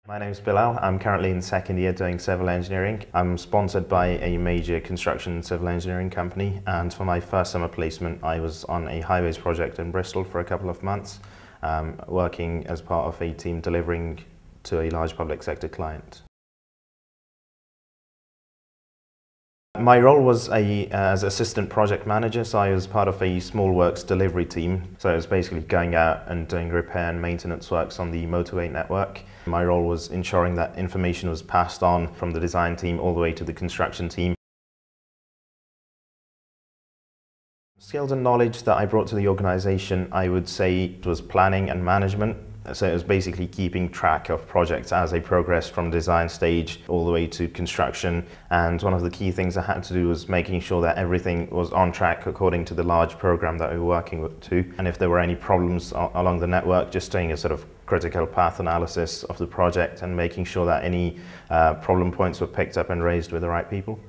My name's Bilal. I'm currently in second year doing civil engineering. I'm sponsored by a major construction civil engineering company, and for my first summer placement I was on a highways project in Bristol for a couple of months, working as part of a team delivering to a large public sector client. My role was as assistant project manager, so I was part of a small works delivery team. So I was basically going out and doing repair and maintenance works on the motorway network. My role was ensuring that information was passed on from the design team all the way to the construction team. Skills and knowledge that I brought to the organisation, I would say, was planning and management. So it was basically keeping track of projects as they progressed from design stage all the way to construction. And one of the key things I had to do was making sure that everything was on track according to the large program that we were working with too. And if there were any problems along the network, just doing a sort of critical path analysis of the project and making sure that any problem points were picked up and raised with the right people.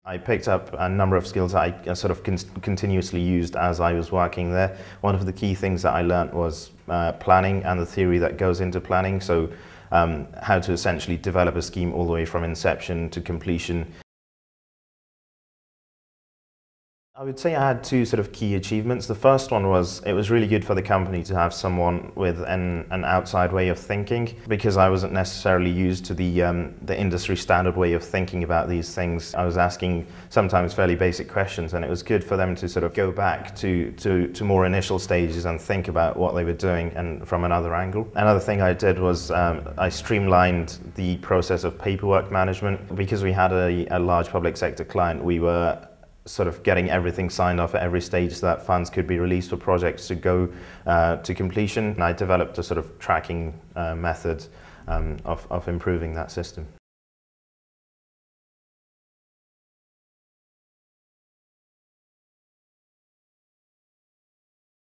I picked up a number of skills that I sort of continuously used as I was working there. One of the key things that I learnt was planning and the theory that goes into planning, so how to essentially develop a scheme all the way from inception to completion. I would say I had two sort of key achievements. The first one was it was really good for the company to have someone with an outside way of thinking, because I wasn't necessarily used to the industry standard way of thinking about these things. I was asking sometimes fairly basic questions, and it was good for them to sort of go back to more initial stages and think about what they were doing and from another angle. Another thing I did was I streamlined the process of paperwork management. Because we had a large public sector client, we were sort of getting everything signed off at every stage so that funds could be released for projects to go to completion. And I developed a sort of tracking method of improving that system.